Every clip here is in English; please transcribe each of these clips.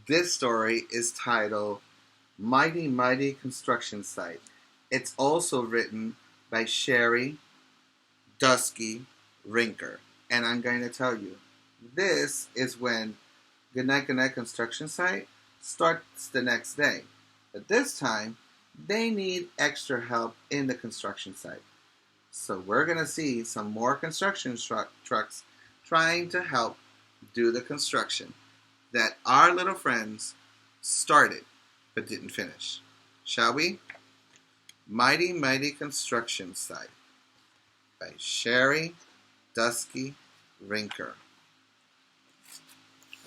This story is titled Mighty Mighty Construction Site. It's also written by Sherri, Duskey, Rinker. And I'm going to tell you, this is when Good Night Construction Site starts the next day. But this time, they need extra help in the construction site. So we're going to see some more construction trucks trying to help do the construction that our little friends started but didn't finish. Shall we? Mighty Mighty Construction Site by Sherri, Duskey, Rinker.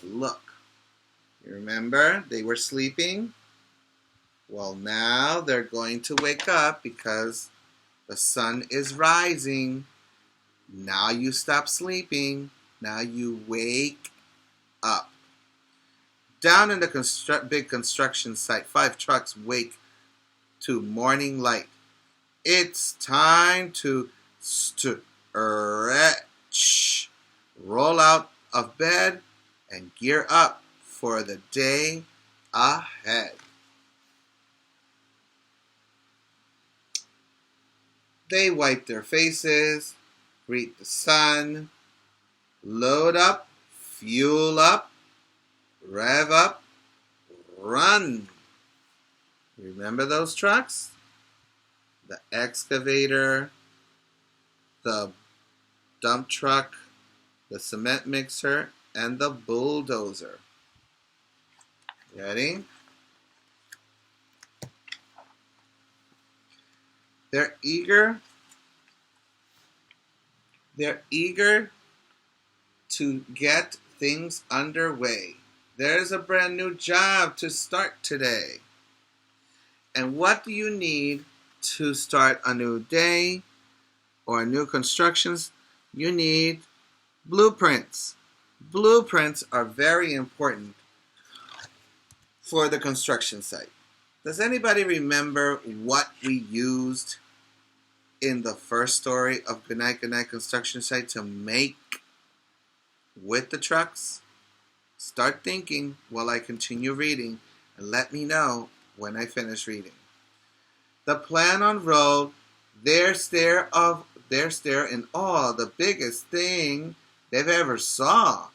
Look, you remember they were sleeping? Well, now they're going to wake up because the sun is rising. Now you stop sleeping. Now you wake up. Down in the big construction site, 5 trucks wake to morning light. It's time to stretch, roll out of bed, and gear up for the day ahead. They wipe their faces, greet the sun, load up, fuel up, rev up, run. Remember those trucks? The excavator, the dump truck, the cement mixer, and the bulldozer. Ready? They're eager to get things underway. There's a brand new job to start today. And what do you need to start a new day or new constructions? You need blueprints. Blueprints are very important for the construction site. Does anybody remember what we used in the first story of Good Night Construction Site to make with the trucks? Start thinking while I continue reading and let me know when I finish reading. The plan unrolled their stare in awe, the biggest thing they've ever saw.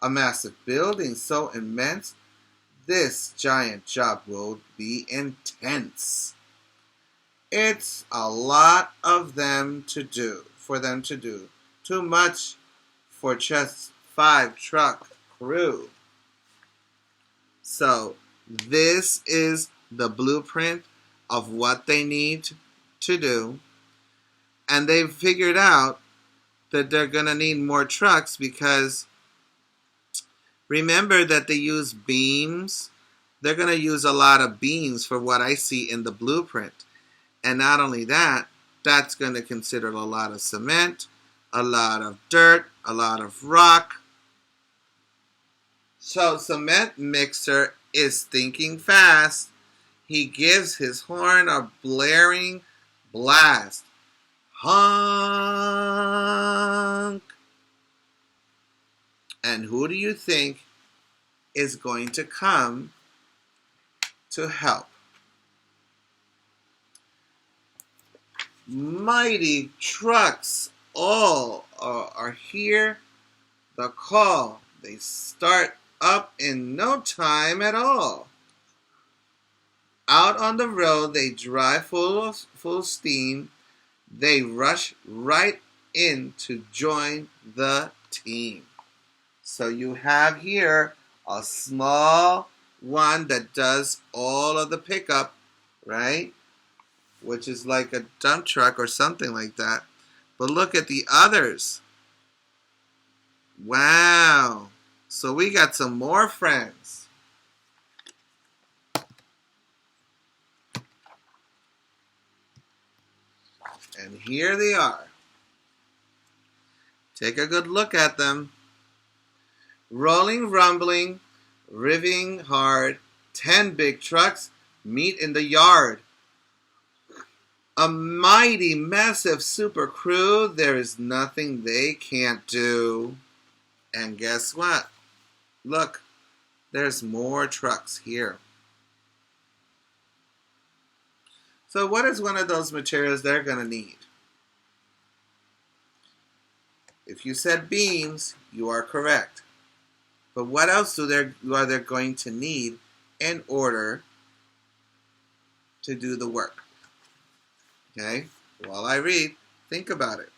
A massive building so immense, this giant job will be intense. It's a lot of them to do, Too much for just 5 truck crew. So this is the blueprint of what they need to do. And they've figured out that they're going to need more trucks because remember that they use beams. They're going to use a lot of beams for what I see in the blueprint. And not only that, that's going to consider a lot of cement, a lot of dirt, a lot of rock. So cement mixer is thinking fast. He gives his horn a blaring blast. Honk! And who do you think is going to come to help? Mighty trucks all are here. The call. They start up in no time at all. Out on the road, they drive full steam. They rush right in to join the team. So you have here a small one that does all of the pickup, right? Which is like a dump truck or something like that. But look at the others. Wow. So we got some more friends. And here they are. Take a good look at them. Rolling, rumbling, riving hard. 10 big trucks meet in the yard. A mighty, massive super crew. There is nothing they can't do. And guess what? Look, There's more trucks here. So what is one of those materials they're going to need? If you said beams, you are correct. But what else are they going to need in order to do the work? Okay, while I read, think about it.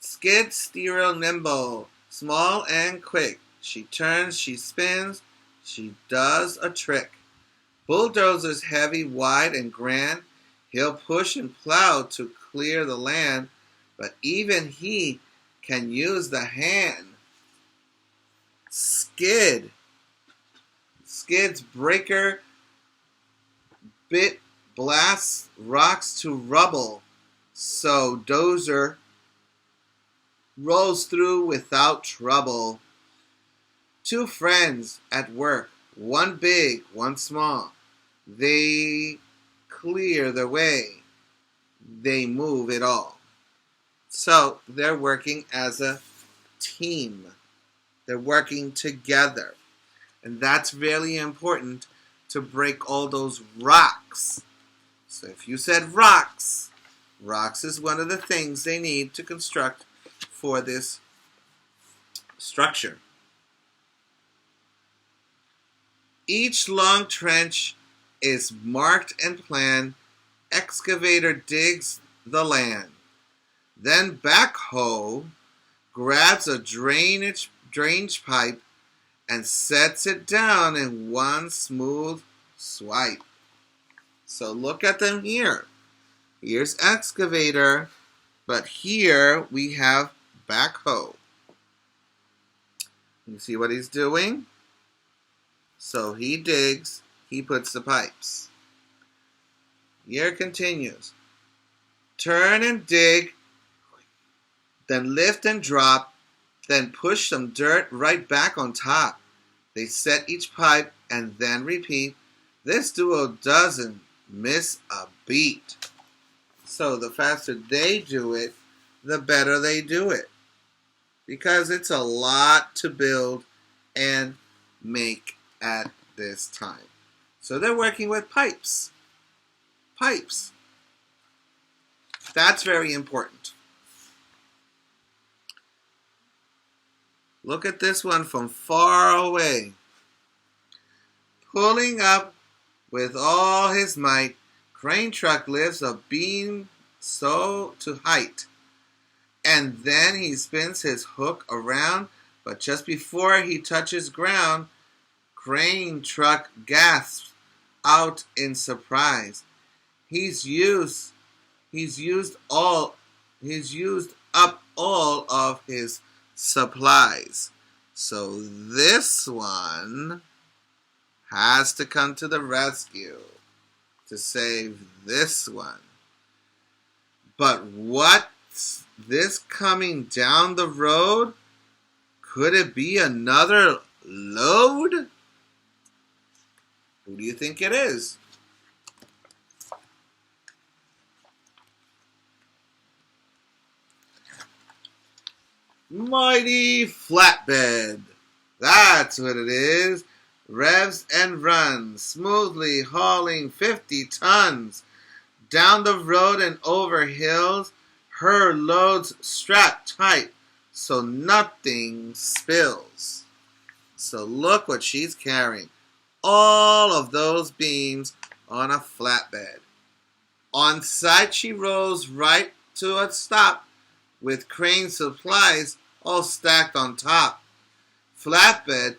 Skid, steerer, nimble, small and quick. She turns, she spins, she does a trick. Bulldozer's heavy, wide, and grand. He'll push and plow to clear the land, but even he can use the hand. Skid's breaker bit blasts rocks to rubble, so Dozer rolls through without trouble. Two friends at work, one big, one small. They clear the way. They move it all. So they're working as a team. They're working together. And that's really important to break all those rocks. So if you said rocks, rocks is one of the things they need to construct for this structure. Each long trench is marked and planned. Excavator digs the land. Then backhoe grabs a drainage pipe and sets it down in one smooth swipe. So look at them here. Here's excavator, but here we have backhoe. You see what he's doing? So he digs, he puts the pipes. Here continues. Turn and dig, then lift and drop, then push some dirt right back on top. They set each pipe and then repeat. This duo doesn't miss a beat. So the faster they do it, the better they do it. Because it's a lot to build and make at this time. So they're working with pipes. Pipes. That's very important. Look at this one from far away. Pulling up with all his might, crane truck lifts a beam so to height. And then he spins his hook around, but just before he touches ground, crane truck gasps out in surprise. He's used up all of his supplies. So this one has to come to the rescue to save this one. But what's this coming down the road? Could it be another load? Who do you think it is? Mighty flatbed. That's what it is. Revs and runs, smoothly hauling 50 tons. Down the road and over hills, her loads strapped tight so nothing spills. So look what she's carrying. All of those beams on a flatbed. On site she rolls right to a stop with crane supplies all stacked on top. Flatbed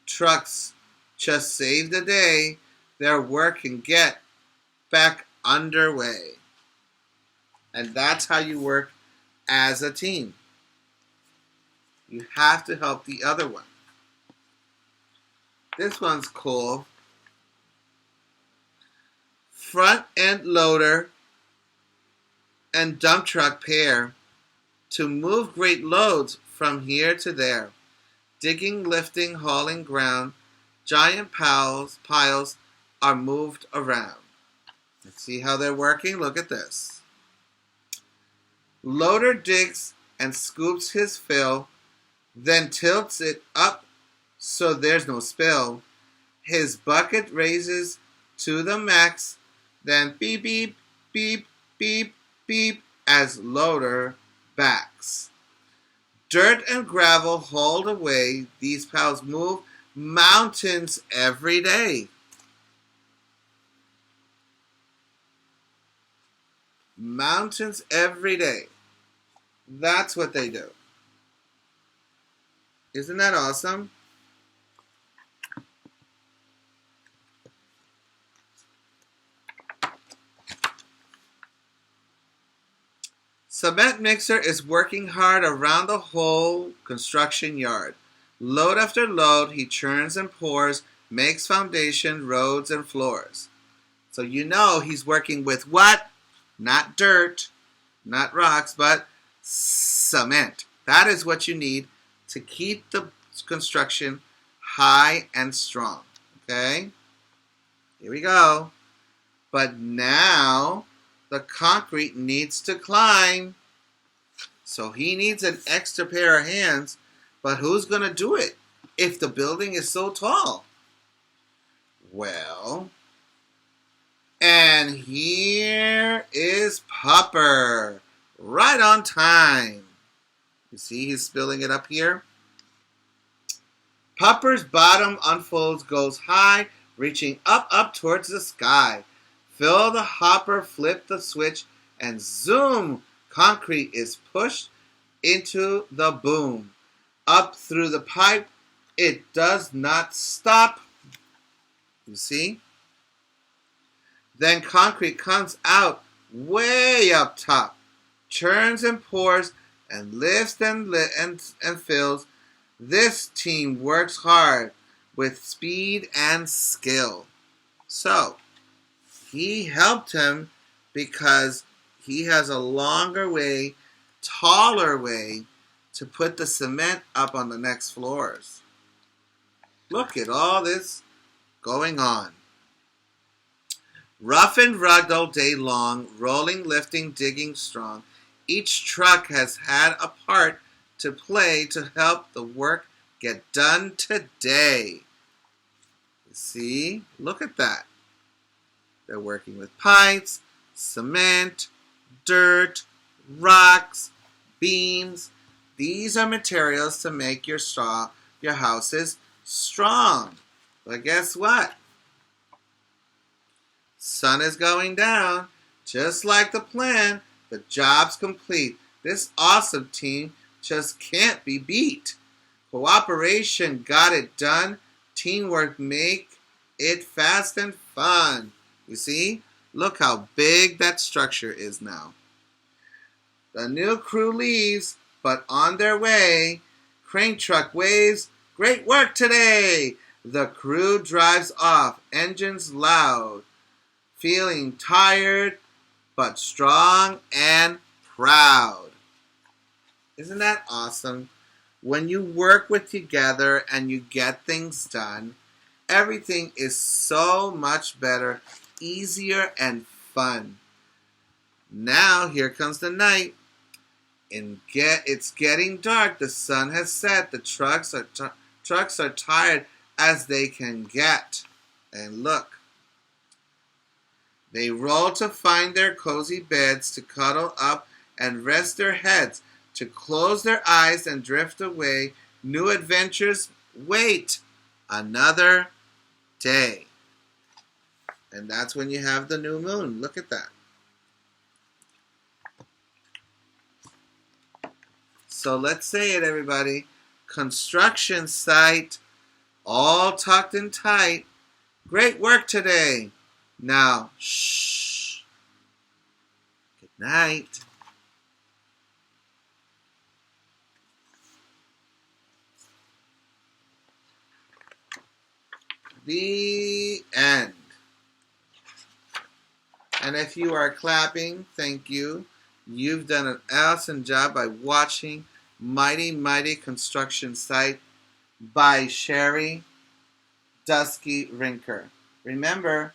trucks just save the day. Their work can get back underway. And that's how you work as a team. You have to help the other one. This one's cool. Front end loader and dump truck pair to move great loads from here to there. Digging, lifting, hauling ground. Giant piles are moved around. Let's see how they're working. Look at this. Loader digs and scoops his fill, then tilts it up so there's no spill. His bucket raises to the max, then beep, beep, beep, beep, beep as loader backs. Dirt and gravel hauled away, these pals move mountains every day. Mountains every day. That's what they do. Isn't that awesome? Cement mixer is working hard around the whole construction yard. Load after load, he churns and pours, makes foundation, roads, and floors. So you know he's working with what? Not dirt, not rocks, but cement. That is what you need to keep the construction high and strong. Okay? Here we go. But now the concrete needs to climb. So he needs an extra pair of hands. But who's going to do it if the building is so tall? Well, and here is Pupper. Right on time. You see he's spilling it up here? Pupper's bottom unfolds, goes high, reaching up towards the sky. Fill the hopper, flip the switch, and zoom! Concrete is pushed into the boom. Up through the pipe, it does not stop. You see? Then concrete comes out way up top, churns and pours, and lifts and fills. This team works hard with speed and skill. So, he helped him because he has a longer way, taller way to put the cement up on the next floors. Look at all this going on. Rough and rugged all day long, rolling, lifting, digging strong. Each truck has had a part to play to help the work get done today. You see? Look at that. They're working with pipes, cement, dirt, rocks, beams. These are materials to make your houses strong. But guess what? Sun is going down. Just like the plan, the job's complete. This awesome team just can't be beat. Cooperation got it done. Teamwork make it fast and fun. You see? Look how big that structure is now. The new crew leaves, but on their way, crane truck waves, great work today. The crew drives off, engines loud, feeling tired, but strong and proud. Isn't that awesome? When you work together and you get things done, everything is so much better, easier, and fun. Now, here comes the night. It's getting dark. The sun has set. The trucks are tired as they can get. And look. They roll to find their cozy beds, to cuddle up and rest their heads, to close their eyes and drift away. New adventures wait another day. And that's when you have the new moon. Look at that. So let's say it, everybody. Construction site, all tucked and tight. Great work today. Now, shh. Good night. The end. And if you are clapping, thank you. You've done an awesome job by watching Mighty Mighty Construction Site by Sherri, Duskey, Rinker. Remember,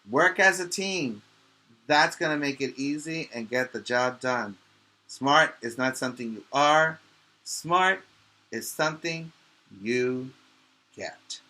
work as a team. That's going to make it easy and get the job done. Smart is not something you are. Smart is something you get.